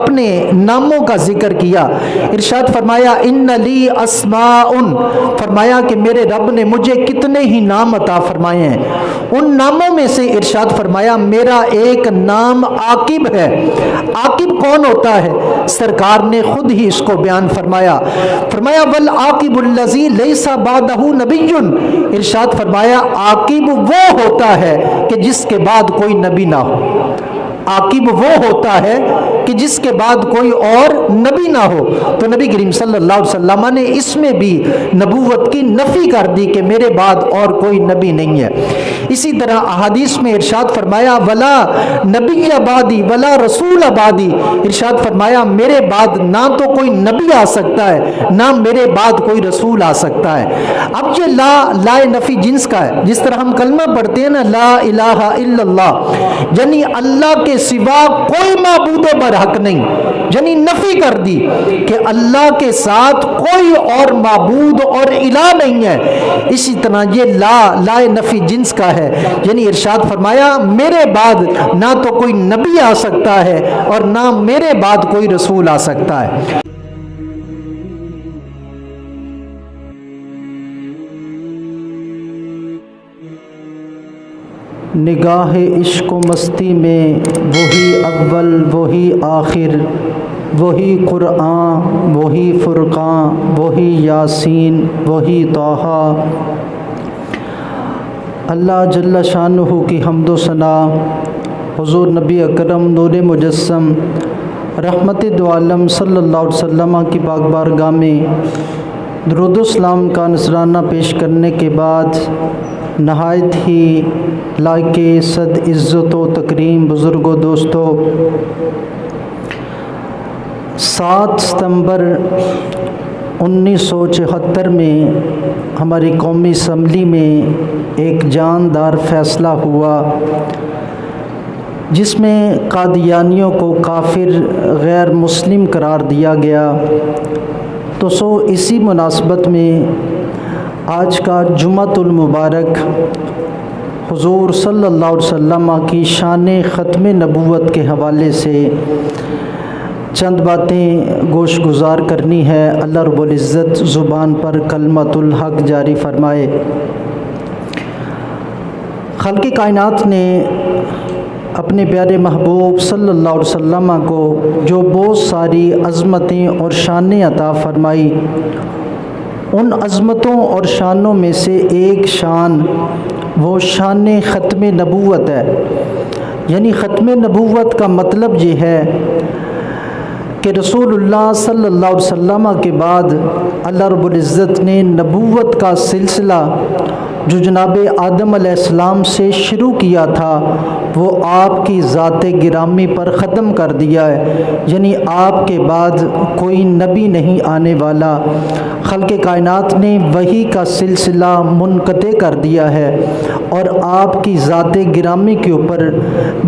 اپنے ناموں کا ذکر کیا۔ ارشاد فرمایا ان لی اسماء، فرمایا کہ میرے رب نے مجھے کتنے ہی نام عطا فرمائے ہیں، ان ناموں میں سے ارشاد فرمایا میرا ایک نام عاقب ہے۔ عاقب کون ہوتا ہے؟ سرکار نے خود ہی اس کو بیان فرمایا، فرمایا والعاقب الذی لیس بعدہ نبی، ارشاد فرمایا عاقب وہ ہوتا ہے کہ جس کے بعد کوئی نبی نہ ہو۔ عاقب وہ ہوتا ہے کہ جس کے بعد کوئی اور نبی نہ ہو۔ تو نبی کریم صلی اللہ علیہ وسلم نے اس میں بھی نبوت کی نفی کر دی کہ میرے بعد اور کوئی نبی نہیں ہے۔ اسی طرح احادیث میں ارشاد فرمایا ولا نبی بعدی ولا رسول بعدی، ارشاد فرمایا میرے بعد نہ تو کوئی نبی آ سکتا ہے نہ میرے بعد کوئی رسول آ سکتا ہے۔ اب یہ لا نفی جنس کا ہے، جس طرح ہم کلمہ پڑھتے ہیں نا لا الہ الا اللہ، یعنی اللہ کے سوا کوئی معبود برحق نہیں، یعنی نفی کر دی کہ اللہ کے ساتھ کوئی اور معبود اور الہ نہیں ہے۔ اسی طرح یہ لا نفی جنس کا ہے، یعنی ارشاد فرمایا میرے بعد نہ تو کوئی نبی آ سکتا ہے اور نہ میرے بعد کوئی رسول آ سکتا ہے۔ نگاہ عشق و مستی میں وہی اول وہی آخر، وہی قرآن وہی فرقان وہی یاسین وہی طٰہٰ۔ اللہ جل شانہ کی حمد و ثنا حضور نبی اکرم نور مجسم رحمت دو عالم صلی اللہ علیہ وسلم کی پاک بارگاہ میں درود و سلام کا نذرانہ پیش کرنے کے بعد نہایت ہی لائق صد عزت و تکریم بزرگ و دوستو، 7 ستمبر 1974 میں ہماری قومی اسمبلی میں ایک جاندار فیصلہ ہوا جس میں قادیانیوں کو کافر غیر مسلم قرار دیا گیا۔ تو اسی مناسبت میں آج کا جمعۃ المبارک حضور صلی اللہ علیہ وسلم کی شان ختم نبوت کے حوالے سے چند باتیں گوش گزار کرنی ہے۔ اللہ رب العزت زبان پر کلمۃ الحق جاری فرمائے۔ خالق کائنات نے اپنے پیارے محبوب صلی اللہ علیہ وسلم کو جو بہت ساری عظمتیں اور شانیں عطا فرمائی، ان عظمتوں اور شانوں میں سے ایک شان وہ شان ختم نبوت ہے۔ یعنی ختم نبوت کا مطلب یہ ہے کہ رسول اللہ صلی اللہ علیہ وسلم کے بعد اللہ رب العزت نے نبوت کا سلسلہ جو جناب آدم علیہ السلام سے شروع کیا تھا وہ آپ کی ذات گرامی پر ختم کر دیا ہے۔ یعنی آپ کے بعد کوئی نبی نہیں آنے والا۔ خلق کائنات نے وحی کا سلسلہ منقطع کر دیا ہے اور آپ کی ذات گرامی کے اوپر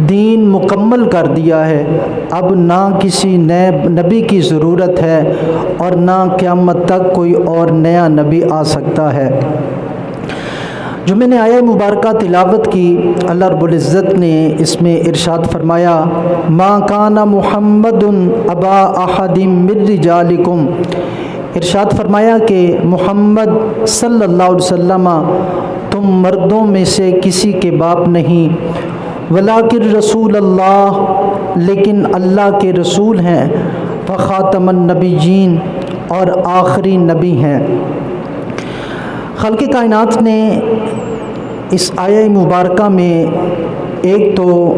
دین مکمل کر دیا ہے۔ اب نہ کسی نئے نبی کی ضرورت ہے اور نہ قیامت تک کوئی اور نیا نبی آ سکتا ہے۔ جو میں نے آیہ مبارکہ تلاوت کی، اللہ رب العزت نے اس میں ارشاد فرمایا ما کان محمد ابا احد من رجالکم، ارشاد فرمایا کہ محمد صلی اللہ علیہ وسلم تم مردوں میں سے کسی کے باپ نہیں، ولیکن رسول اللہ، لیکن اللہ کے رسول ہیں، فخاتم النبیین، اور آخری نبی ہیں۔ خالق کائنات نے اس آیہ مبارکہ میں ایک تو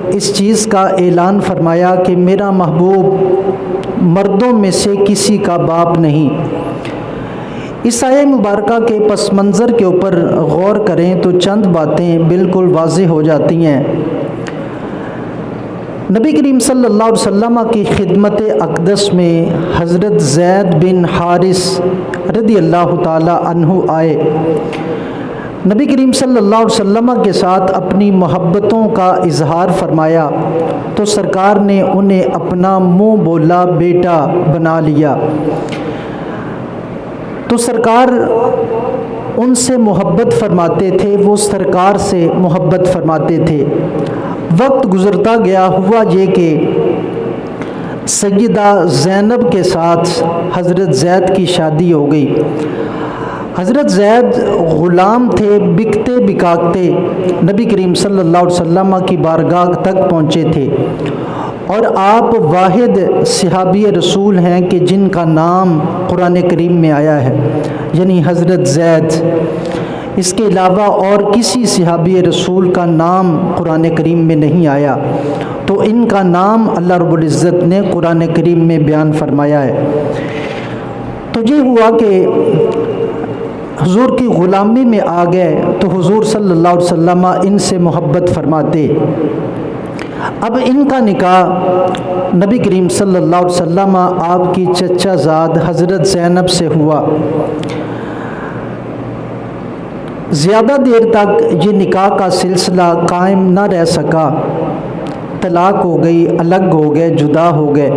اس چیز کا اعلان فرمایا کہ میرا محبوب مردوں میں سے کسی کا باپ نہیں۔ اس آیہ مبارکہ کے پس منظر کے اوپر غور کریں تو چند باتیں بالکل واضح ہو جاتی ہیں۔ نبی کریم صلی اللہ علیہ وسلم کی خدمت اقدس میں حضرت زید بن حارث رضی اللہ تعالی عنہ آئے۔ نبی کریم صلی اللہ علیہ وسلم کے ساتھ اپنی محبتوں کا اظہار فرمایا تو سرکار نے انہیں اپنا منہ بولا بیٹا بنا لیا۔ تو سرکار ان سے محبت فرماتے تھے، وہ سرکار سے محبت فرماتے تھے۔ وقت گزرتا گیا، ہوا یہ کہ سیدہ زینب کے ساتھ حضرت زید کی شادی ہو گئی۔ حضرت زید غلام تھے، بکتے بکاکتے نبی کریم صلی اللہ علیہ وسلم کی بارگاہ تک پہنچے تھے، اور آپ واحد صحابی رسول ہیں کہ جن کا نام قرآن کریم میں آیا ہے، یعنی حضرت زید۔ اس کے علاوہ اور کسی صحابی رسول کا نام قرآن کریم میں نہیں آیا، تو ان کا نام اللہ رب العزت نے قرآن کریم میں بیان فرمایا ہے۔ تو یہ ہوا کہ حضور کی غلامی میں آ گئے تو حضور صلی اللہ علیہ وسلم ان سے محبت فرماتے۔ اب ان کا نکاح نبی کریم صلی اللہ علیہ وسلم آپ کی چچا زاد حضرت زینب سے ہوا۔ زیادہ دیر تک یہ نکاح کا سلسلہ قائم نہ رہ سکا، طلاق ہو گئی، الگ ہو گئے، جدا ہو گئے۔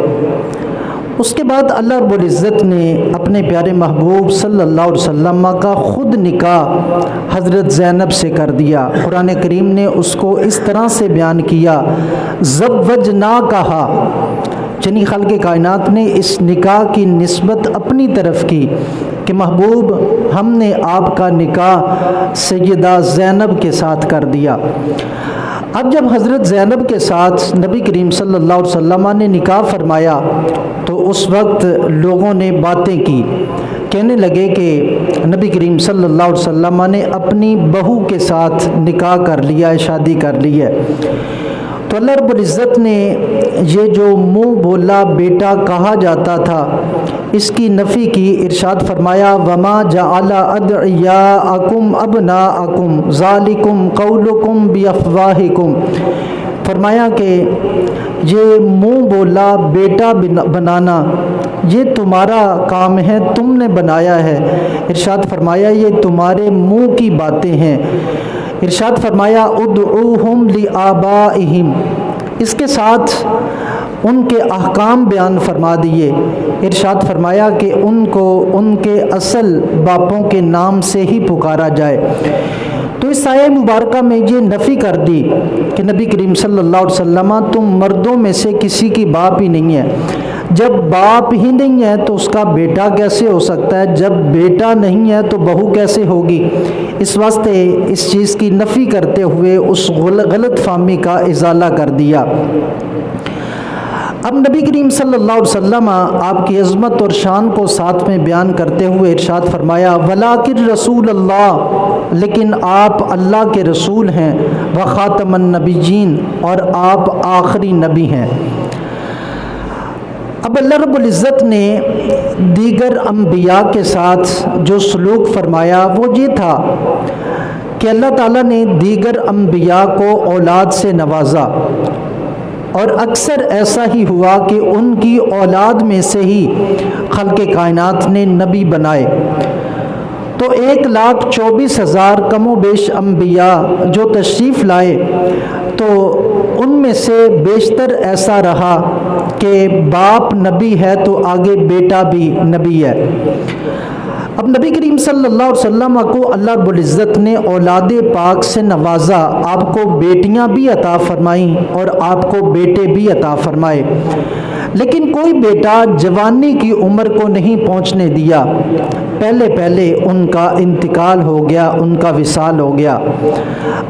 اس کے بعد اللہ رب العزت نے اپنے پیارے محبوب صلی اللہ علیہ وسلم کا خود نکاح حضرت زینب سے کر دیا۔ قرآن کریم نے اس کو اس طرح سے بیان کیا، زوجناکہا، یعنی خالق کائنات نے اس نکاح کی نسبت اپنی طرف کی کہ محبوب ہم نے آپ کا نکاح سیدہ زینب کے ساتھ کر دیا۔ اب جب حضرت زینب کے ساتھ نبی کریم صلی اللہ علیہ وسلم نے نکاح فرمایا تو اس وقت لوگوں نے باتیں کی، کہنے لگے کہ نبی کریم صلی اللہ علیہ وسلم نے اپنی بہو کے ساتھ نکاح کر لیا ہے، شادی کر لی ہے۔ تو اللہ رب العزت نے یہ جو منہ بولا بیٹا کہا جاتا تھا اس کی نفی کی، ارشاد فرمایا وَمَا جَعَلَ أَدْعِيَاءَكُمْ أَبْنَاءَكُمْ ذَلِكُمْ قَوْلُكُمْ بِأَفْوَاهِكُمْ، فرمایا کہ یہ منہ بولا بیٹا بنانا یہ تمہارا کام ہے، تم نے بنایا ہے۔ ارشاد فرمایا یہ تمہارے منہ کی باتیں ہیں۔ ارشاد فرمایا ادعوہم لآبائہم، اس کے ساتھ ان کے احکام بیان فرما دیے۔ ارشاد فرمایا کہ ان کو ان کے اصل باپوں کے نام سے ہی پکارا جائے۔ تو اس آیہ مبارکہ میں یہ نفی کر دی کہ نبی کریم صلی اللہ علیہ وسلم تم مردوں میں سے کسی کی باپ ہی نہیں ہے۔ جب باپ ہی نہیں ہے تو اس کا بیٹا کیسے ہو سکتا ہے؟ جب بیٹا نہیں ہے تو بہو کیسے ہوگی؟ اس واسطے اس چیز کی نفی کرتے ہوئے اس غلط فہمی کا ازالہ کر دیا۔ اب نبی کریم صلی اللہ علیہ وسلم آپ کی عظمت اور شان کو ساتھ میں بیان کرتے ہوئے ارشاد فرمایا وَلَٰكِن رسول اللہ، لیکن آپ اللہ کے رسول ہیں، وَخَاتَمَ النَّبِيِّينَ، اور آپ آخری نبی ہیں۔ اب اللہ رب العزت نے دیگر انبیاء کے ساتھ جو سلوک فرمایا وہ یہ تھا کہ اللہ تعالیٰ نے دیگر انبیاء کو اولاد سے نوازا، اور اکثر ایسا ہی ہوا کہ ان کی اولاد میں سے ہی خلق کائنات نے نبی بنائے۔ تو 1,24,000 کم و بیش انبیاء جو تشریف لائے تو ان میں سے بیشتر ایسا رہا کہ باپ نبی ہے تو آگے بیٹا بھی نبی ہے۔ اب نبی کریم صلی اللہ علیہ وسلم کو اللہ رب العزت نے اولاد پاک سے نوازا، آپ کو بیٹیاں بھی عطا فرمائیں اور آپ کو بیٹے بھی عطا فرمائے، لیکن کوئی بیٹا جوانی کی عمر کو نہیں پہنچنے دیا، پہلے ان کا انتقال ہو گیا، ان کا وصال ہو گیا۔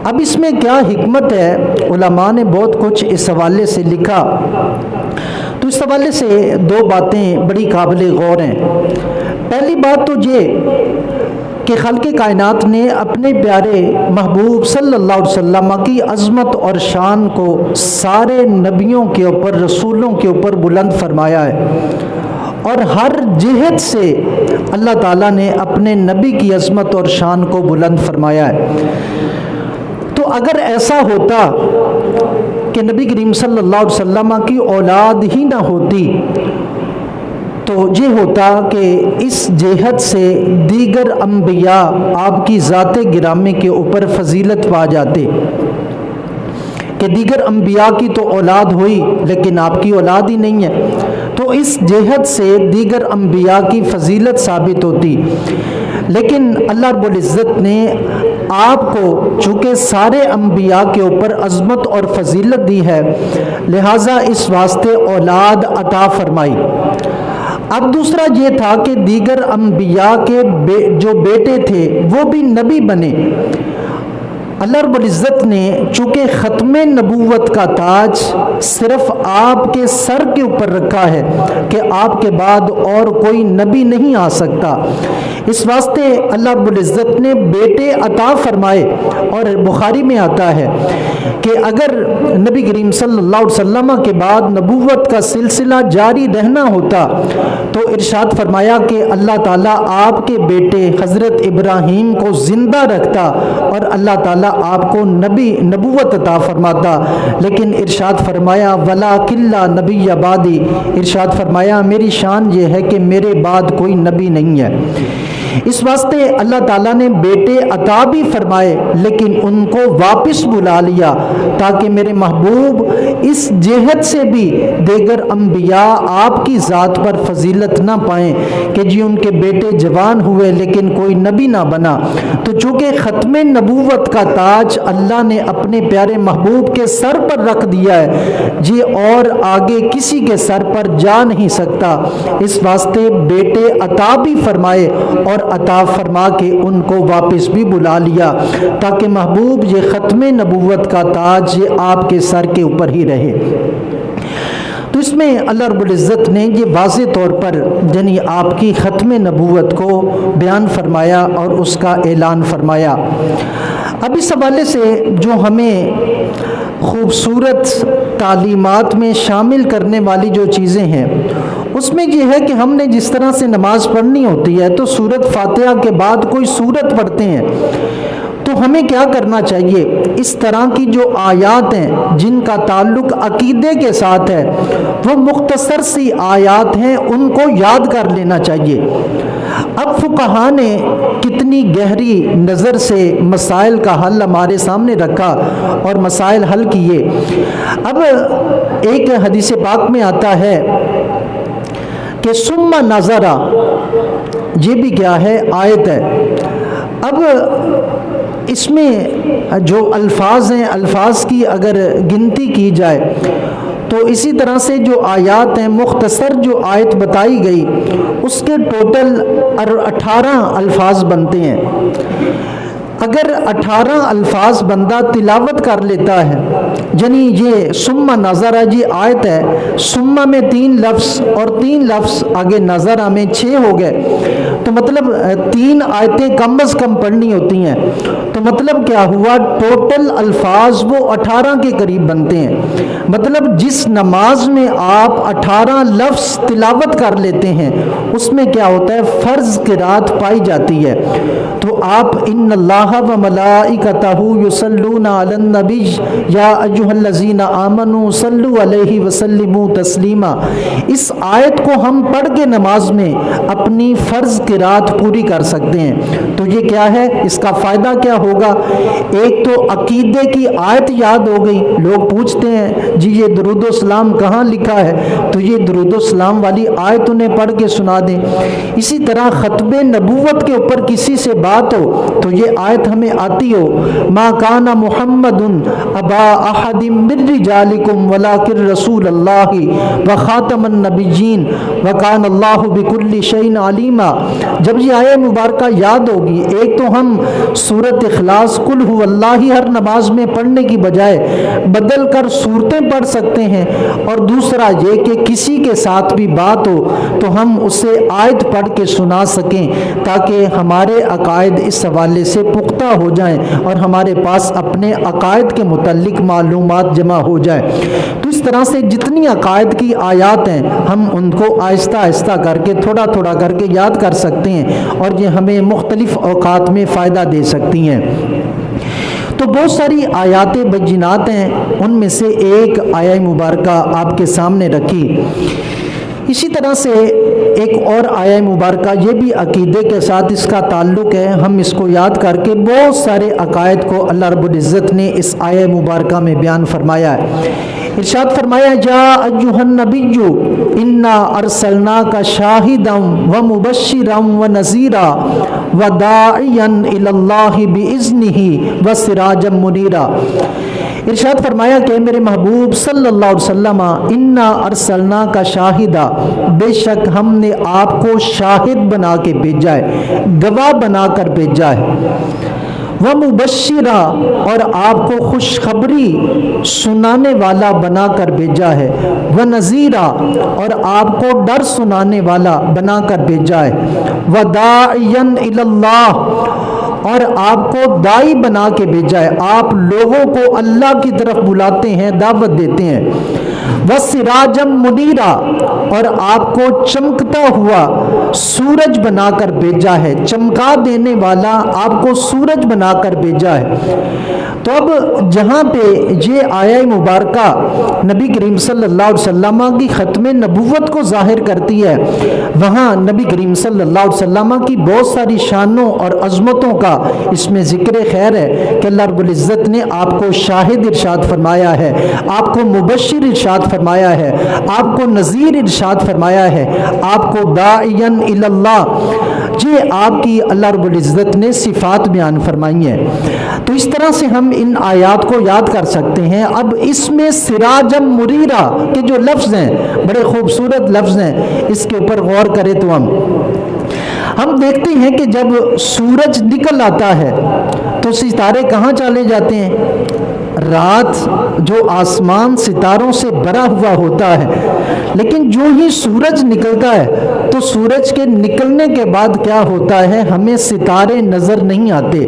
اب اس میں کیا حکمت ہے؟ علماء نے بہت کچھ اس حوالے سے لکھا، تو اس حوالے سے دو باتیں بڑی قابل غور ہیں۔ پہلی بات تو یہ کہ خالق کائنات نے اپنے پیارے محبوب صلی اللہ علیہ وسلم کی عظمت اور شان کو سارے نبیوں کے اوپر، رسولوں کے اوپر بلند فرمایا ہے، اور ہر جہت سے اللہ تعالیٰ نے اپنے نبی کی عظمت اور شان کو بلند فرمایا ہے۔ تو اگر ایسا ہوتا کہ نبی کریم صلی اللہ علیہ وسلم کی اولاد ہی نہ ہوتی تو یہ ہوتا کہ اس جہت سے دیگر انبیاء آپ کی ذات گرامی کے اوپر فضیلت پا جاتے کہ دیگر انبیاء کی تو اولاد ہوئی لیکن آپ کی اولاد ہی نہیں ہے، تو اس جہت سے دیگر انبیاء کی فضیلت ثابت ہوتی۔ لیکن اللہ رب العزت نے آپ کو چونکہ سارے انبیاء کے اوپر عظمت اور فضیلت دی ہے، لہٰذا اس واسطے اولاد عطا فرمائی۔ اب دوسرا یہ تھا کہ دیگر انبیاء کے جو بیٹے تھے وہ بھی نبی بنے۔ اللہ رب العزت نے چونکہ ختم نبوت کا تاج صرف آپ کے سر کے اوپر رکھا ہے کہ آپ کے بعد اور کوئی نبی نہیں آ سکتا، اس واسطے اللہ رب العزت نے بیٹے عطا فرمائے۔ اور بخاری میں آتا ہے کہ اگر نبی کریم صلی اللہ علیہ وسلم کے بعد نبوت کا سلسلہ جاری رہنا ہوتا تو ارشاد فرمایا کہ اللہ تعالیٰ آپ کے بیٹے حضرت ابراہیم کو زندہ رکھتا اور اللہ تعالیٰ آپ کو نبوت عطا فرماتا، لیکن ارشاد فرمایا وَلَٰكِن لَّا نَبِيَّ بَعْدِي، ارشاد فرمایا میری شان یہ ہے کہ میرے بعد کوئی نبی نہیں ہے۔ اس واسطے اللہ تعالیٰ نے بیٹے عطا بھی فرمائے لیکن ان کو واپس بلا لیا تاکہ میرے محبوب اس جہت سے بھی دیگر انبیاء آپ کی ذات پر فضیلت نہ پائیں کہ جی ان کے بیٹے جوان ہوئے لیکن کوئی نبی نہ بنا۔ تو چونکہ ختم نبوت کا تاج اللہ نے اپنے پیارے محبوب کے سر پر رکھ دیا ہے جی، اور آگے کسی کے سر پر جا نہیں سکتا، اس واسطے بیٹے عطا بھی فرمائے اور عطا فرما کے ان کو واپس بھی بلا لیا تاکہ محبوب یہ ختم نبوت کا تاج یہ آپ کے سر کے اوپر ہی رہے۔ تو اس میں اللہ رب العزت نے یہ واضح طور پر یعنی آپ کی ختم نبوت کو بیان فرمایا اور اس کا اعلان فرمایا۔ اب اس حوالے سے جو ہمیں خوبصورت تعلیمات میں شامل کرنے والی جو چیزیں ہیں اس میں یہ ہے کہ ہم نے جس طرح سے نماز پڑھنی ہوتی ہے تو سورۃ فاتحہ کے بعد کوئی سورت پڑھتے ہیں، تو ہمیں کیا کرنا چاہیے؟ اس طرح کی جو آیات ہیں جن کا تعلق عقیدے کے ساتھ ہے وہ مختصر سی آیات ہیں، ان کو یاد کر لینا چاہیے۔ اب فقہا نے کتنی گہری نظر سے مسائل کا حل ہمارے سامنے رکھا اور مسائل حل کیے۔ اب ایک حدیث پاک میں آتا ہے کہ ثم نظرا، یہ بھی کیا ہے؟ آیت ہے۔ اب اس میں جو الفاظ ہیں الفاظ کی اگر گنتی کی جائے تو اسی طرح سے جو آیات ہیں مختصر جو آیت بتائی گئی اس کے ٹوٹل 18 الفاظ بنتے ہیں۔ اگر 18 الفاظ بندہ تلاوت کر لیتا ہے، یعنی یہ ثم نظرہ یہ آیت ہے، ثم میں 3 لفظ اور 3 لفظ آگے نظرہ میں 6 ہو گئے، تو مطلب 3 آیتیں کم از کم پڑھنی ہوتی ہیں، تو مطلب کیا ہوا؟ ٹوٹل الفاظ وہ 18 کے قریب بنتے ہیں۔ مطلب جس نماز میں آپ 18 لفظ تلاوت کر لیتے ہیں اس میں کیا ہوتا ہے؟ فرض قرات پائی جاتی ہے۔ تو آپ ان اللہ و ملائکتہ یصلون علی النبی یا ایھا الذین آمنوا صلوا علیہ وسلموا تسلیما، اس آیت کو ہم پڑھ کے نماز میں اپنی فرض قرات پوری کر سکتے ہیں۔ تو یہ کیا ہے؟ اس کا فائدہ کیا ہوگا؟ ایک تو عقیدے کی آیت یاد ہو گئی۔ لوگ پوچھتے ہیں جی یہ درود و سلام کہاں لکھا ہے؟ تو یہ درود و سلام والی آیت انہیں پڑھ کے سنا دیں۔ اسی طرح ختم نبوت کے اوپر کسی سے بات ہو تو یہ آیت ہمیں آتی ہو، ما کان محمد ابا احد من رجالکم ولکن رسول اللہ وخاتم النبیین وکان اللہ بکل شیء علیما۔ جب یہ آیت مبارکہ یاد ہوگی، ایک تو ہم سورۃ اخلاص قل هو اللہ ہر نماز میں پڑھنے کی بجائے بدل کر سورتیں پڑھ سکتے ہیں، اور دوسرا یہ کہ کسی کے ساتھ بھی بات ہو تو ہم اسے آیت پڑھ کے سنا سکیں تاکہ ہمارے عقائد اس حوالے سے پختہ ہو جائیں اور ہمارے پاس اپنے عقائد کے متعلق معلومات جمع ہو جائیں۔ تو اس طرح سے جتنی عقائد کی آیات ہیں ہم ان کو آہستہ آہستہ کر کے تھوڑا تھوڑا کر کے یاد کر سکتے ہیں اور یہ ہمیں مختلف اوقات میں فائدہ دے سکتی ہیں۔ تو بہت ساری آیات بینات ہیں، ان میں سے ایک آیہ مبارکہ آپ کے سامنے رکھی۔ اسی طرح سے ایک اور آیہ مبارکہ یہ بھی عقیدے کے ساتھ اس کا تعلق ہے، ہم اس کو یاد کر کے بہت سارے عقائد کو اللہ رب العزت نے اس آیہ مبارکہ میں بیان فرمایا ہے۔ ارشاد فرمایا یا ایھا النبی انا ارسلناک شاہدا ومبشرا ونذیرا وداعیا الی اللہ باذنہ وسراجا منیرا۔ ارشاد فرمایا کہ میرے محبوب صلی اللہ علیہ وسلم انا ارسلناک شاہدا، بے شک ہم نے آپ کو شاہد بنا کے بھیجا ہے، گواہ بنا کر بھیجا ہے، ومبشرا، اور آپ کو خوشخبری سنانے والا بنا کر بھیجا ہے، ونذیرا، اور آپ کو ڈر سنانے والا بنا کر بھیجا ہے، وداعیا الی اللہ، اور آپ کو داعی بنا کے بھیجا ہے، آپ لوگوں کو اللہ کی طرف بلاتے ہیں، دعوت دیتے ہیں، وسراجا منیرا، اور آپ کو چمکتا ہوا سورج بنا کر بھیجا ہے، چمکا دینے والا آپ کو سورج بنا کر بھیجا ہے۔ تو اب جہاں پہ یہ آیہ مبارکہ نبی کریم صلی اللہ علیہ وسلم کی ختم نبوت کو ظاہر کرتی ہے، وہاں نبی کریم صلی اللہ علیہ وسلم کی بہت ساری شانوں اور عظمتوں کا اس میں ذکر خیر ہے کہ اللہ رب العزت نے آپ کو شاہد ارشاد فرمایا ہے، آپ کو مبشر ارشاد فرمایا ہے، آپ کو نذیر ارشاد فرمایا ہے، آپ کو داعیا الی اللہ، یہ آپ کی اللہ رب العزت نے صفات بیان فرمائی ہیں۔ تو اس طرح سے ہم ان آیات کو یاد کر سکتے ہیں۔ اب اس میں سراجا منیرا کے جو لفظ ہیں بڑے خوبصورت لفظ ہیں، اس کے اوپر غور کریں تو ہم دیکھتے ہیں کہ جب سورج نکل آتا ہے تو ستارے کہاں چلے جاتے ہیں؟ رات جو آسمان ستاروں سے بھرا ہوا ہوتا ہے، لیکن جو ہی سورج نکلتا ہے تو سورج کے نکلنے کے بعد کیا ہوتا ہے؟ ہمیں ستارے نظر نہیں آتے،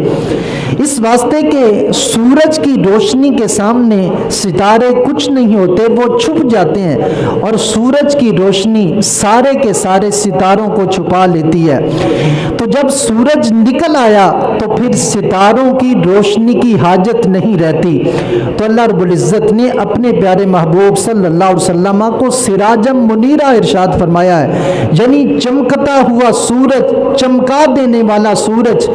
اس واسطے کہ سورج کی روشنی کے سامنے ستارے کچھ نہیں ہوتے، وہ چھپ جاتے ہیں، اور سورج کی روشنی سارے کے سارے ستاروں کو چھپا لیتی ہے۔ تو جب سورج نکل آیا تو پھر ستاروں کی روشنی کی حاجت نہیں رہتی، تو اللہ رب العزت نے اپنے پیارے محبوب صلی اللہ علیہ وسلم کو سراجا منیرا ارشاد فرمایا ہے، یعنی چمکتا ہوا سورج، چمکا دینے والا سورج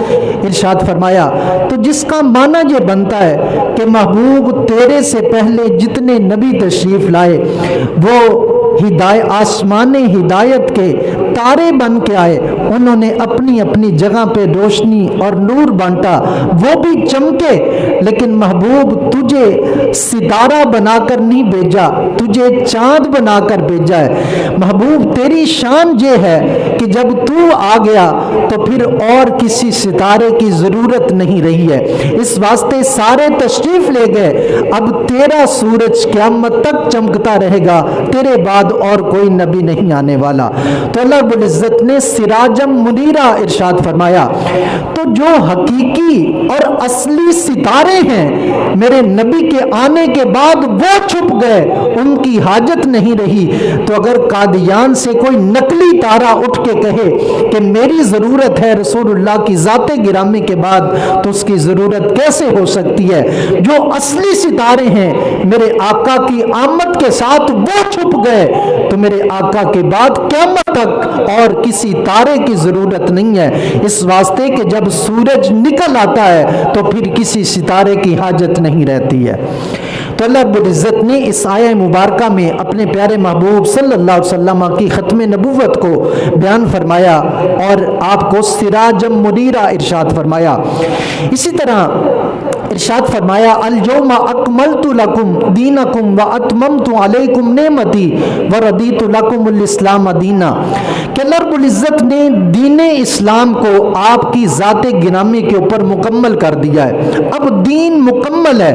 ارشاد فرمایا۔ تو جس کا معنی یہ بنتا ہے کہ محبوب تیرے سے پہلے جتنے نبی تشریف لائے وہ آسمان ہدایت کے تارے بن کے آئے، انہوں نے اپنی اپنی جگہ پہ روشنی اور نور بانٹا، وہ بھی چمکے، لیکن محبوب تجھے ستارہ بنا کر نہیں بھیجا، تجھے چاند بنا کر بھیجا ہے۔ محبوب تیری شان یہ ہے کہ جب تو آ گیا تو پھر اور کسی ستارے کی ضرورت نہیں رہی ہے، اس واسطے سارے تشریف لے گئے، اب تیرا سورج قیامت تک چمکتا رہے گا، تیرے بعد اور کوئی نبی نہیں آنے والا۔ تو اللہ رب العزت نے سراجا منیرا ارشاد فرمایا۔ تو جو حقیقی اور اصلی ستارے ہیں میرے نبی کے آنے کے بعد وہ چھپ گئے، ان کی حاجت نہیں رہی۔ تو اگر قادیان سے کوئی نقلی تارا اٹھ کے کہے کہ میری ضرورت ہے رسول اللہ کی ذات گرامی کے بعد، تو اس کی ضرورت کیسے ہو سکتی ہے؟ جو اصلی ستارے ہیں میرے آقا کی آمد کے ساتھ وہ چھپ گئے، تو میرے آقا کے بعد قیامت تک اور کسی تارے کی ضرورت نہیں ہے، اس واسطے کہ جب سورج نکل آتا ہے تو پھر کسی ستارے کی حاجت نہیں رہتی ہے۔ تو اللہ رب العزت نے اس آیہ مبارکہ میں اپنے پیارے محبوب صلی اللہ علیہ وسلم کی ختم نبوت کو بیان فرمایا اور آپ کو سراجا منیرا ارشاد فرمایا۔ اسی طرح ارشاد فرمایا الیوم اکملت لکم دینکم واتممت علیکم نعمتی ورضیت لکم الاسلام دینا، کہ اللہ رب العزت نے دین اسلام کو آپ کی ذات گرامی کے اوپر مکمل کر دیا ہے۔ اب دین مکمل ہے،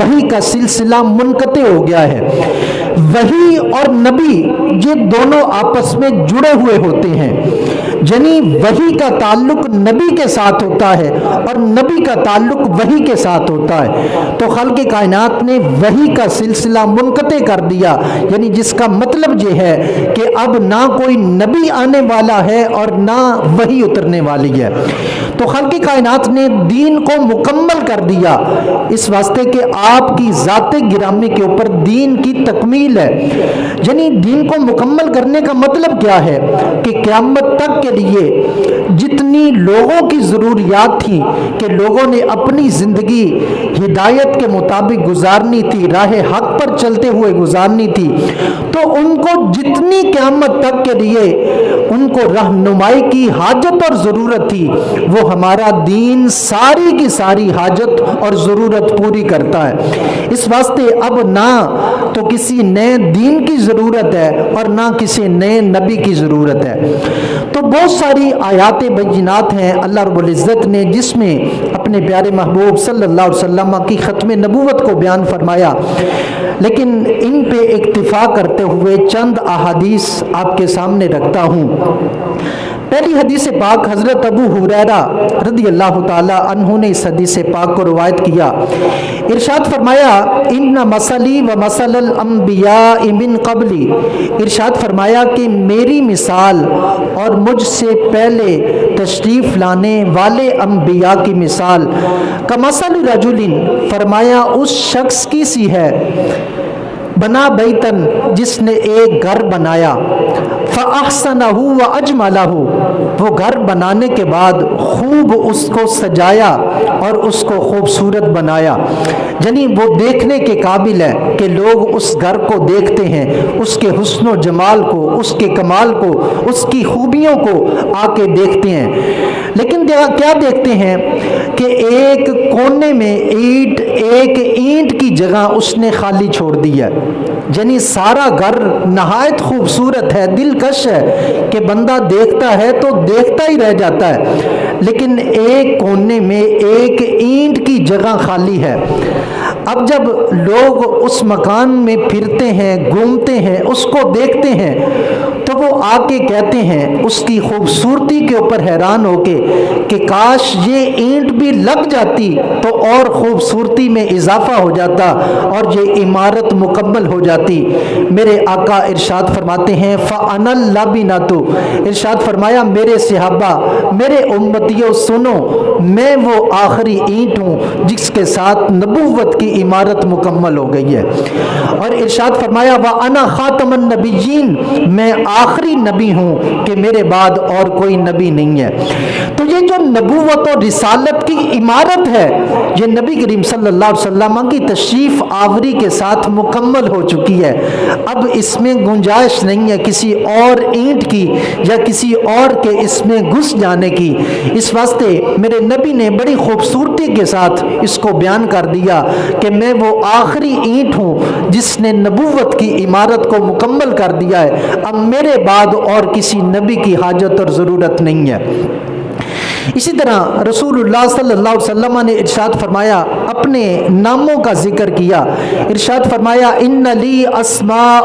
وحی کا سلسلہ منقطع ہو گیا ہے۔ وحی اور نبی یہ دونوں آپس میں جڑے ہوئے ہوتے ہیں، یعنی وحی کا تعلق نبی کے ساتھ ہوتا ہے اور نبی کا تعلق وحی کے ساتھ ہوتا ہے۔ تو خالق کائنات نے وحی کا سلسلہ منقطع کر دیا، یعنی جس کا مطلب یہ ہے کہ اب نہ کوئی نبی آنے والا ہے اور نہ وحی اترنے والی ہے۔ تو خالق کائنات نے دین کو مکمل کر دیا، اس واسطے کہ آپ کی ذات گرامی کے اوپر دین کی تکمیل ہے۔ یعنی دین کو مکمل کرنے کا مطلب کیا ہے کہ قیامت تک کے لیے جتنی لوگوں کی ضروریات تھی کہ لوگوں نے اپنی زندگی ہدایت کے مطابق گزارنی تھی، راہ حق پر چلتے ہوئے گزارنی تھی، تو ان کو جتنی قیامت تک کے لیے ان کو رہنمائی کی حاجت اور ضرورت تھی، وہ ہمارا دین ساری کی ساری حاجت اور ضرورت پوری کرتا ہے۔ اس واسطے اب نہ تو کسی نئے دین کی ضرورت ہے اور نہ کسی نئے نبی کی ضرورت ہے۔ تو بہت ساری آیات بینات ہیں اللہ رب العزت نے جس میں اپنے پیارے محبوب صلی اللہ علیہ وسلم کی ختم نبوت کو بیان فرمایا، لیکن ان پہ اکتفا کرتے ہوئے چند احادیث آپ کے سامنے رکھتا ہوں۔ پہلی حدیث پاک حضرت ابو ہریرہ رضی اللہ تعالی عنہ نے اس حدیث پاک کو روایت کیا۔ ارشاد فرمایا ان مثلی و مثل الانبیاء من قبلی، ارشاد فرمایا کہ میری مثال اور مجھ سے پہلے تشریف لانے والے انبیاء کی مثال کمثل رجل، فرمایا اس شخص کی سی ہے، بنا بیتن جس نے ایک گھر بنایا، فاحسنہ واجملہ، وہ گھر بنانے کے بعد خوب اس کو سجایا اور اس کو خوبصورت بنایا، یعنی وہ دیکھنے کے قابل ہے کہ لوگ اس گھر کو دیکھتے ہیں، اس کے حسن و جمال کو، اس کے کمال کو، اس کی خوبیوں کو آ کے دیکھتے ہیں، لیکن کیا دیکھتے ہیں کہ ایک کونے میں ایک اینٹ کی جگہ اس نے خالی چھوڑ دی ہے، یعنی سارا گھر نہایت خوبصورت ہے، دلکش ہے کہ بندہ دیکھتا ہے تو دیکھتا ہی رہ جاتا ہے، لیکن ایک کونے میں ایک اینٹ کی جگہ خالی ہے۔ اب جب لوگ اس مکان میں پھرتے ہیں، گھومتے ہیں، اس کو دیکھتے ہیں، تو وہ آ کے کہتے ہیں اس کی خوبصورتی کے اوپر حیران ہو کے کہ کاش یہ اینٹ بھی لگ جاتی تو اور خوبصورتی میں اضافہ ہو جاتا اور یہ عمارت مکمل ہو جاتی۔ میرے آقا ارشاد فرماتے ہیں فَأَنَا اللَّبِنَةُ، ارشاد فرمایا میرے صحابہ، میرے امتیوں سنو، میں وہ آخری اینٹ ہوں جس کے ساتھ نبوت کی عمارت مکمل ہو گئی ہے، اور ارشاد فرمایا وَأَنَا خَاتَمَ النَّبِيِّينَ، میں آخری نبی ہوں کہ میرے بعد اور کوئی نبی نہیں ہے۔ تو یہ جو نبوت اور رسالت کی عمارت ہے یہ نبی کریم صلی اللہ علیہ وسلم کی تشریف آوری کے ساتھ مکمل ہو چکی ہے، اب اس میں گنجائش نہیں ہے کسی اور اینٹ کی یا کسی اور کے اس میں گھس جانے کی۔ اس واسطے میرے نبی نے بڑی خوبصورتی کے ساتھ اس کو بیان کر دیا کہ میں وہ آخری اینٹ ہوں جس نے نبوت کی عمارت کو مکمل کر دیا ہے، اب میرے بعد اور کسی نبی کی حاجت اور ضرورت نہیں ہے۔ اسی طرح رسول اللہ صلی اللہ علیہ وسلم نے ارشاد فرمایا، اپنے ناموں کا ذکر کیا، ارشاد فرمایا ان لی اسماء،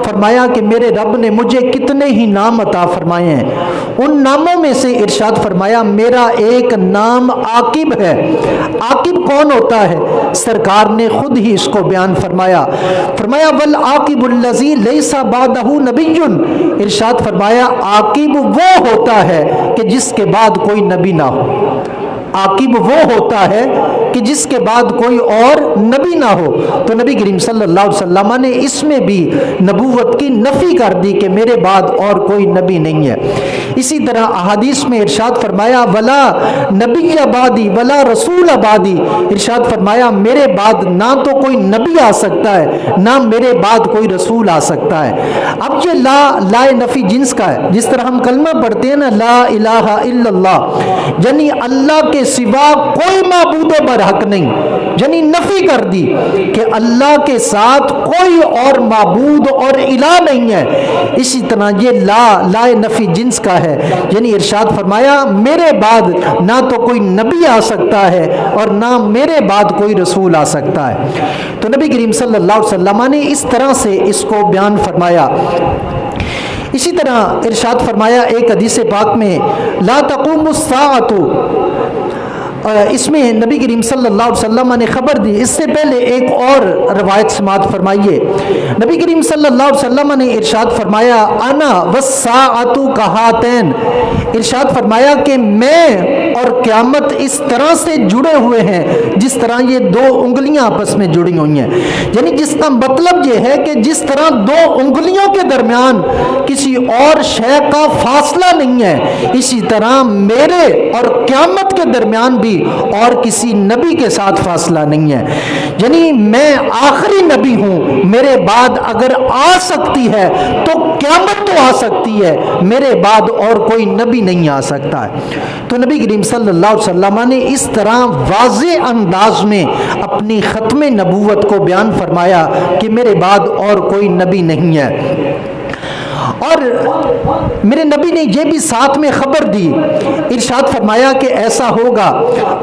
فرمایا کہ میرے رب نے مجھے کتنے ہی نام عطا فرمائے ہیں، ان ناموں میں سے ارشاد فرمایا میرا ایک نام عاقب ہے۔ عاقب کون ہوتا ہے؟ سرکار نے خود ہی اس کو بیان فرمایا، فرمایا والعاقب الذی لیس بعدہ نبی، ارشاد فرمایا عاقب وہ ہوتا ہے کہ جس کے بعد کوئی نبی نہ ہو، عاقب وہ ہوتا ہے کہ جس کے بعد کوئی اور نبی نہ ہو۔ تو نبی کریم صلی اللہ علیہ وسلم نے اس میں بھی نبوت کی نفی کر دی کہ میرے بعد اور کوئی نبی نہیں ہے۔ اسی طرح احادیث میں ارشاد فرمایا ولا نبی بعدی ولا رسول بعدی، ارشاد فرمایا میرے بعد نہ تو کوئی نبی آ سکتا ہے نہ میرے بعد کوئی رسول آ سکتا ہے۔ اب یہ لا نفی جنس کا ہے، جس طرح ہم کلمہ پڑھتے ہیں نا لا الہ الا اللہ، یعنی اللہ کے سوا کوئی معبود برحق نہیں، یعنی نفی کر دی کہ اللہ کے ساتھ کوئی اور معبود اور الہ نہیں ہے۔ اسی طرح یہ لا نفی جنس کا ہے، یعنی ارشاد فرمایا میرے بعد نہ تو کوئی نبی آ سکتا ہے اور نہ میرے بعد کوئی رسول آ سکتا ہے۔ تو نبی کریم صلی اللہ علیہ وسلم نے اس طرح سے اس کو بیان فرمایا۔ اسی طرح ارشاد فرمایا ایک حدیث پاک میں لا تقوم الساعۃ، اس میں نبی کریم صلی اللہ علیہ وسلم نے خبر دی۔ اس سے پہلے ایک اور روایت سماعت فرمائیے، نبی کریم صلی اللہ علیہ وسلم نے ارشاد فرمایا انا والساعۃ کہاتین، ارشاد فرمایا کہ میں اور قیامت اس طرح سے جڑے ہوئے ہیں جس طرح یہ دو انگلیاں آپس میں جڑی ہوئی ہیں، یعنی جس کا مطلب یہ ہے کہ جس طرح دو انگلیوں کے درمیان کسی اور شے کا فاصلہ نہیں ہے، اسی طرح میرے اور قیامت کے درمیان بھی نبی اور کسی نبی کے ساتھ فاصلہ نہیں ہے، یعنی میں آخری نبی ہوں، میرے بعد اگر آ سکتی ہے تو قیامت تو آ سکتی ہے، میرے بعد اور کوئی نبی نہیں آ سکتا ہے۔ تو نبی کریم صلی اللہ علیہ وسلم نے اس طرح واضح انداز میں اپنی ختم نبوت کو بیان فرمایا کہ میرے بعد اور کوئی نبی نہیں ہے۔ اور میرے نبی نے یہ بھی ساتھ میں خبر دی، ارشاد فرمایا کہ ایسا ہوگا،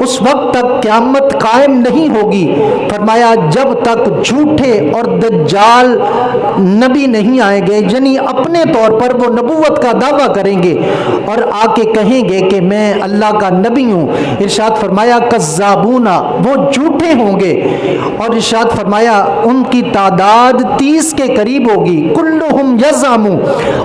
اس وقت تک قیامت قائم نہیں ہوگی، فرمایا جب تک جھوٹے اور دجال نبی نہیں آئیں گے، یعنی اپنے طور پر وہ نبوت کا دعویٰ کریں گے اور آ کے کہیں گے کہ میں اللہ کا نبی ہوں۔ ارشاد فرمایا کذابون، وہ جھوٹے ہوں گے، اور ارشاد فرمایا ان کی تعداد 30 کے قریب ہوگی، کلہم یزعم،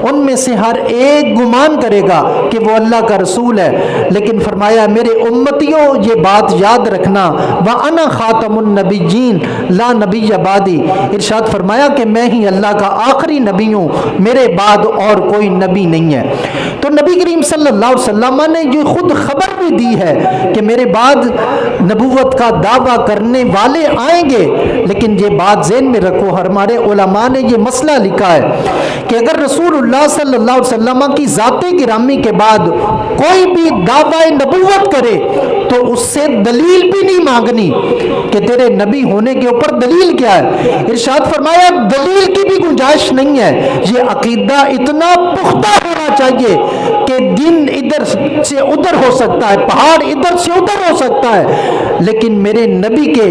ان میں سے ہر ایک گمان کرے گا کہ وہ اللہ کا رسول ہے، لیکن فرمایا میرے امتیوں یہ بات یاد رکھنا، وَأَنَا خَاتَمُ النَّبِيِّينَ لَا نَبِيَّ بَعْدِي، ارشاد فرمایا کہ میں ہی اللہ کا آخری نبی ہوں، میرے بعد اور کوئی نبی نہیں ہے۔ تو نبی کریم صلی اللہ علیہ وسلم نے یہ خود خبر بھی دی ہے کہ میرے بعد نبوت کا دعویٰ کرنے والے آئیں گے، لیکن یہ بات ذہن میں رکھو، ہمارے علماء نے یہ مسئلہ لکھا ہے کہ اگر رسول اللہ صلی اللہ علیہ وسلم کی ذات گرامی کے بعد کوئی بھی دعویٰ نبوت کرے تو اس سے دلیل بھی نہیں مانگنی کہ تیرے نبی ہونے کے اوپر دلیل کیا ہے۔ ارشاد فرمایا دلیل کی بھی گنجائش نہیں ہے، یہ عقیدہ اتنا پختہ ہونا چاہیے کہ دن ادھر سے ادھر ہو سکتا ہے، پہاڑ ادھر سے ادھر ہو سکتا ہے، لیکن میرے نبی کے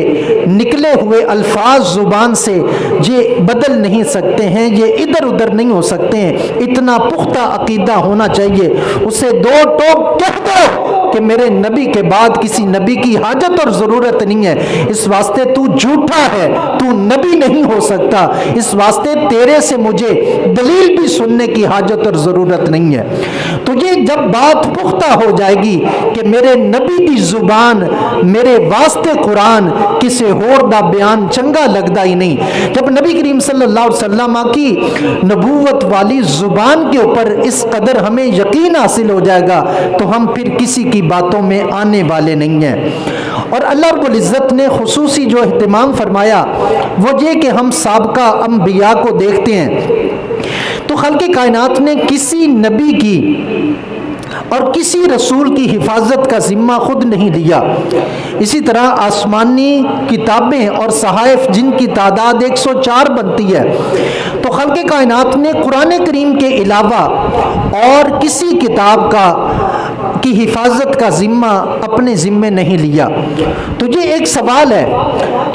نکلے ہوئے الفاظ زبان سے یہ بدل نہیں سکتے ہیں، یہ ادھر ادھر نہیں ہو سکتے ہیں، اتنا پختہ عقیدہ ہونا چاہیے۔ اسے دو ٹوک کہہ دو کہ میرے نبی کے بعد کسی نبی کی حاجت اور ضرورت نہیں ہے، اس واسطے تو جھوٹا ہے، تو نبی نہیں ہو سکتا، اس واسطے تیرے سے مجھے دلیل بھی سننے کی حاجت اور ضرورت نہیں ہے۔ تو یہ جب بات پختہ ہو جائے گی کہ میرے نبی کی زبان میرے واسطے قرآن کسی اور دا بیان چنگا لگتا ہی نہیں، جب نبی کریم صلی اللہ علیہ وسلم کی نبوت والی زبان کے اوپر اس قدر ہمیں یقین حاصل ہو جائے گا تو ہم پھر کسی کی باتوں میں آنے والے نہیں ہیں۔ اور اللہ رب العزت نے خصوصی جو اہتمام فرمایا وہ یہ کہ ہم سابقہ انبیاء کو دیکھتے ہیں تو خلق کائنات نے کسی نبی کی اور کسی رسول کی حفاظت کا ذمہ خود نہیں لیا۔ اسی طرح آسمانی کتابیں اور صحائف جن کی تعداد 104 بنتی ہے، تو خلق کائنات نے قرآن کریم کے علاوہ اور کسی کتاب کی حفاظت کا ذمہ اپنے ذمے نہیں لیا۔ تو یہ ایک سوال ہے،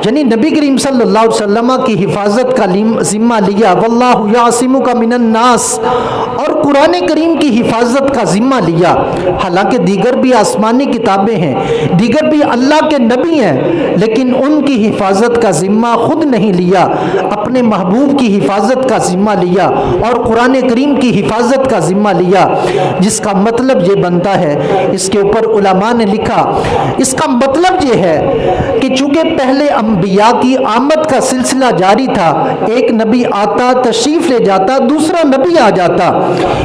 یعنی نبی کریم صلی اللہ علیہ وسلم کی حفاظت کا ذمہ لیا، واللہ یعصمک من الناس، اور قرآن کریم کی حفاظت کا ذمہ لیا، حالانکہ دیگر بھی آسمانی کتابیں ہیں، دیگر بھی اللہ کے نبی ہیں، لیکن ان کی حفاظت کا ذمہ خود نہیں لیا، اپنے محبوب کی حفاظت کا ذمہ لیا اور قرآن کریم کی حفاظت کا ذمہ لیا، جس کا مطلب یہ بنتا ہے، اس کے اوپر علماء نے لکھا، اس کا مطلب یہ ہے کہ چونکہ پہلے انبیاء کی آمد کا سلسلہ جاری تھا، ایک نبی آتا تشریف لے جاتا، دوسرا نبی آ جاتا،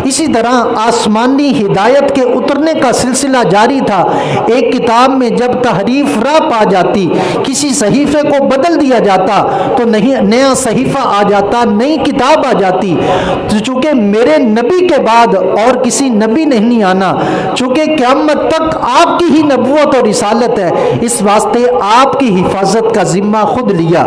اسی طرح آسمانی ہدایت کے اترنے کا سلسلہ جاری تھا، ایک کتاب میں جب تحریف راہ پا جاتی، کسی صحیفے کو بدل دیا جاتا تو نیا صحیفہ آ جاتا، نئی کتاب آ جاتی، تو چونکہ میرے نبی کے بعد اور کسی نبی نہیں آنا، چونکہ قیامت تک آپ کی ہی نبوت اور رسالت ہے، اس واسطے آپ کی حفاظت کا ذمہ خود لیا۔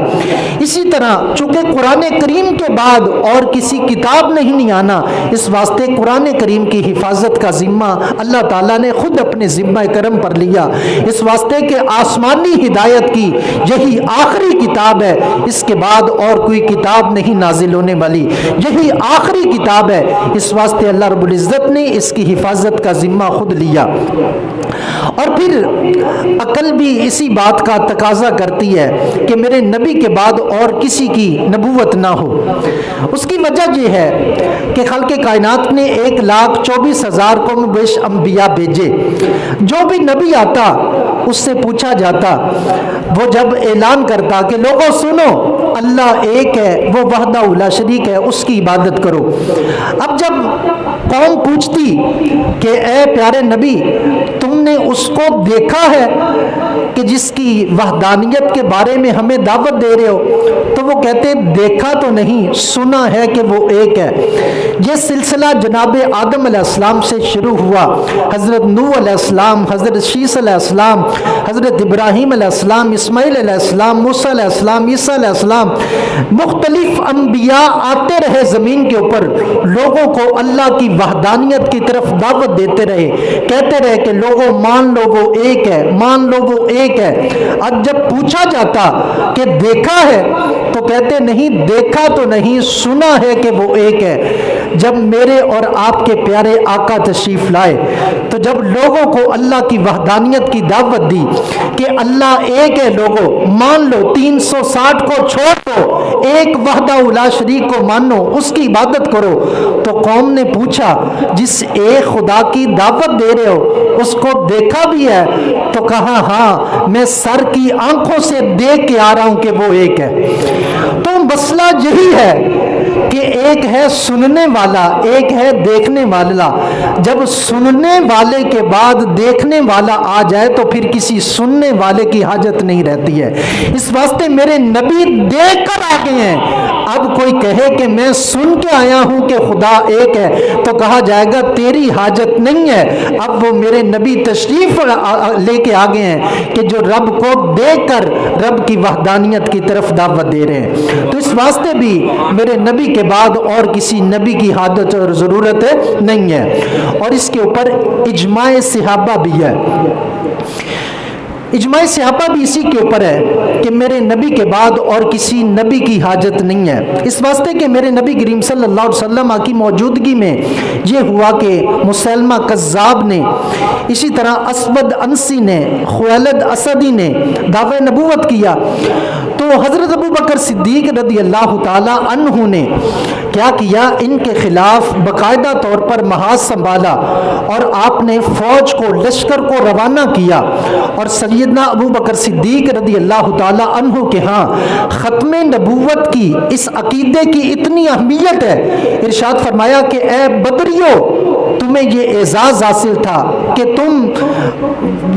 اسی طرح چونکہ قرآن کریم کے بعد اور کسی کتاب نہیں آنا، اس واسطے قرآن کریم کی حفاظت کا ذمہ اللہ تعالیٰ نے خود اپنے ذمہ کرم پر لیا، اس واسطے کہ آسمانی ہدایت کی یہی آخری کتاب ہے، اس کے بعد اور کوئی کتاب نہیں نازل ہونے والی، یہی آخری کتاب ہے، اس واسطے اللہ رب العزت نے اس کی حفاظت کا ذمہ خود لیا۔ اور پھر عقل بھی اسی بات کا تقاضا کرتی ہے کہ میرے نبی کے بعد اور کسی کی نبوت نہ ہو۔ اس کی وجہ یہ ہے کہ خلق کائنات نے 1,24,000 کم بیش انبیاء بھیجے، جو بھی نبی آتا اس سے پوچھا جاتا، وہ جب اعلان کرتا کہ لوگوں سنو اللہ ایک ہے، وہ وحدہ لا شریک ہے، اس کی عبادت کرو۔ اب جب قوم پوچھتی کہ اے پیارے نبی تم نے اس کو دیکھا ہے کہ جس کی وحدانیت کے بارے میں ہمیں دعوت دے رہے ہو، تو وہ کہتے دیکھا تو نہیں، سنا ہے کہ وہ ایک ہے۔ یہ سلسلہ جناب آدم علیہ السلام سے شروع ہوا، حضرت نوح علیہ السلام، حضرت شیس علیہ السلام، حضرت ابراہیم علیہ السلام، اسماعیل علیہ السلام، موسیٰ علیہ السلام، عیسیٰ علیہ السلام، مختلف انبیاء آتے رہے زمین کے اوپر، لوگوں کو اللہ کی وحدانیت کی طرف دعوت دیتے رہے، کہتے رہے کہ لوگوں مان لو وہ ایک ہے، مان لو وہ ایک ہے۔ اب جب پوچھا جاتا کہ دیکھا ہے تو کہتے نہیں دیکھا تو نہیں، سنا ہے کہ وہ ایک ہے۔ جب میرے اور آپ کے پیارے آقا تشریف لائے تو جب لوگوں کو اللہ کی وحدانیت کی دعوت دی کہ اللہ ایک ہے، لوگوں مان لو، 360 کو چھوڑ دو، ایک وحدہ لا شریک کو مانو، اس کی عبادت کرو، تو قوم نے پوچھا جس ایک خدا کی دعوت دے رہے ہو اس کو دیکھا بھی ہے؟ تو کہا ہاں میں سر کی آنکھوں سے دیکھ کے آ رہا ہوں کہ وہ ایک ہے۔ تو مسئلہ یہی ہے کہ ایک ہے سننے والا، ایک ہے دیکھنے والا۔ جب سننے والے کے بعد دیکھنے والا آ جائے تو پھر کسی سننے والے کی حاجت نہیں رہتی ہے۔ اس واسطے میرے نبی دیکھ کر آ گئے ہیں۔ اب کوئی کہے کہ میں سن کے آیا ہوں کہ خدا ایک ہے تو کہا جائے گا تیری حاجت نہیں ہے۔ اب وہ میرے نبی تشریف لے کے آ گئے ہیں کہ جو رب کو دیکھ کر رب کی وحدانیت کی طرف دعوت دے رہے ہیں۔ تو اس واسطے بھی میرے نبی کے بعد اور کسی نبی کی حاجت اور ضرورت نہیں ہے۔ اور اس کے اوپر اجماع صحابہ بھی ہے۔ اجماع صحابہ بھی اسی کے اوپر ہے کہ میرے نبی کے بعد اور کسی نبی کی حاجت نہیں ہے۔ اس واسطے کہ میرے نبی کریم صلی اللہ علیہ وسلم کی موجودگی میں یہ ہوا کہ مسیلمہ کذاب نے، اسی طرح اسود انسی نے، خویلد اسدی نے دعوی نبوت کیا، تو حضرت ابو بکر صدیق رضی اللہ تعالی عنہ نے کیا کیا، ان کے خلاف باقاعدہ طور پر محاذ سنبھالا اور آپ نے فوج کو، لشکر کو روانہ کیا۔ اور سیدنا ابو بکر صدیق رضی اللہ تعالی عنہ کے ہاں ختم نبوت کی اس عقیدے کی اتنی اہمیت ہے، ارشاد فرمایا کہ اے بدریو تمہیں یہ اعزاز حاصل تھا کہ تم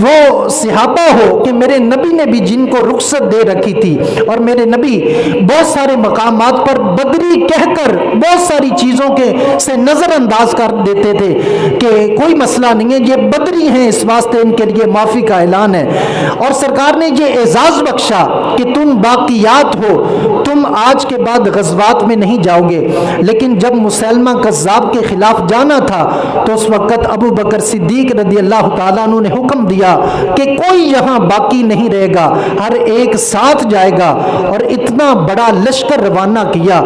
وہ صحابہ ہو کہ میرے نبی نے بھی جن کو رخصت دے رکھی تھی، اور میرے نبی بہت سارے مقامات پر بدری کہہ کر بہت ساری چیزوں کے سے نظر انداز کر دیتے تھے کہ کوئی مسئلہ نہیں ہے، یہ بدری ہیں، اس واسطے ان کے لیے معافی کا اعلان ہے۔ اور سرکار نے یہ اعزاز بخشا کہ تم باقیات ہو، تم آج کے بعد غزوات میں نہیں جاؤ گے۔ لیکن جب مسیلمہ کذاب کے خلاف جانا تھا تو اس وقت ابو بکر صدیق رضی اللہ تعالیٰ عنہ نے حکم دیا کہ کوئی یہاں باقی نہیں رہے گا، ہر ایک ساتھ جائے گا، اور اتنا بڑا لشکر روانہ کیا۔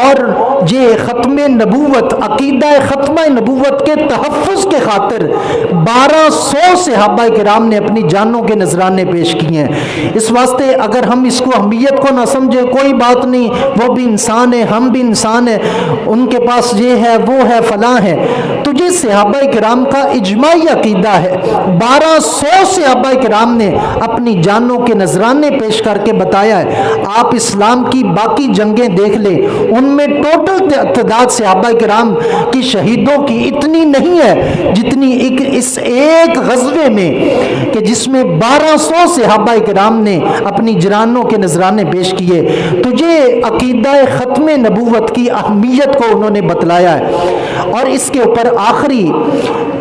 اور یہ ختم نبوت، عقیدہ ختمہ نبوت کے تحفظ کے خاطر 1200 صحابہ کرام نے اپنی جانوں کے نذرانے پیش کیے ہیں۔ اس واسطے اگر ہم اس کو اہمیت کو نہ سمجھے کوئی بات نہیں، وہ بھی انسان ہے، ہم بھی انسان ہیں، ان کے پاس یہ ہے وہ ہے فلاں ہے، تو یہ صحابہ کرام کا اجماعی عقیدہ ہے۔ 1200 صحابہ کرام نے اپنی جانوں کے نذرانے پیش کر کے بتایا ہے۔ آپ اسلام کی باقی جنگیں دیکھ لیں، ان میں ٹوٹل تعداد صحابہ کرام کی شہیدوں کی اتنی نہیں ہے جتنی اس ایک غزوے میں کہ جس میں 1200 صحابہ کرام نے اپنی جانوں کے نذرانے پیش کیے۔ تو یہ عقیدہ ختم نبوت کی اہمیت کو انہوں نے بتلایا ہے۔ اور اس کے اوپر آخری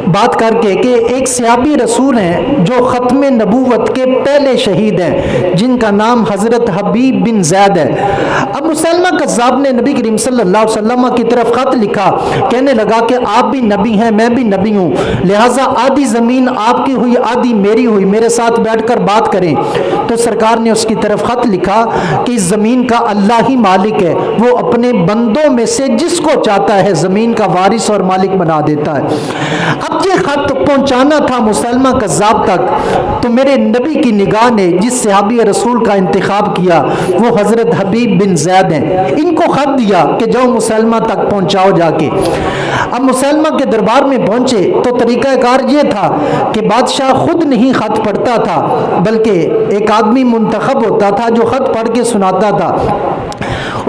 بات کر کے کہ ایک صحابی رسول ہیں جو ختم نبوت کے پہلے شہید ہیں، جن کا نام حضرت حبیب بن زید ہے۔ اب مسیلمہ کذاب نے نبی کریم صلی اللہ علیہ وسلم کی طرف خط لکھا، کہنے لگا کہ آپ بھی نبی ہیں، میں بھی نبی ہوں، لہٰذا آدھی زمین آپ کی ہوئی آدھی میری ہوئی، میرے ساتھ بیٹھ کر بات کریں۔ تو سرکار نے اس کی طرف خط لکھا کہ اس زمین کا اللہ ہی مالک ہے، وہ اپنے بندوں میں سے جس کو چاہتا ہے زمین کا وارث اور مالک بنا دیتا ہے۔ اب یہ خط پہنچانا تھا مسیلمہ کذاب تک، تو میرے نبی کی نگاہ نے جس صحابی رسول کا انتخاب کیا وہ حضرت حبیب بن زید ہیں۔ ان کو خط دیا کہ جاؤ مسیلمہ تک پہنچاؤ جا کے۔ اب مسیلمہ کے دربار میں پہنچے تو طریقہ کار یہ تھا کہ بادشاہ خود نہیں خط پڑھتا تھا، بلکہ ایک آدمی منتخب ہوتا تھا جو خط پڑھ کے سناتا تھا۔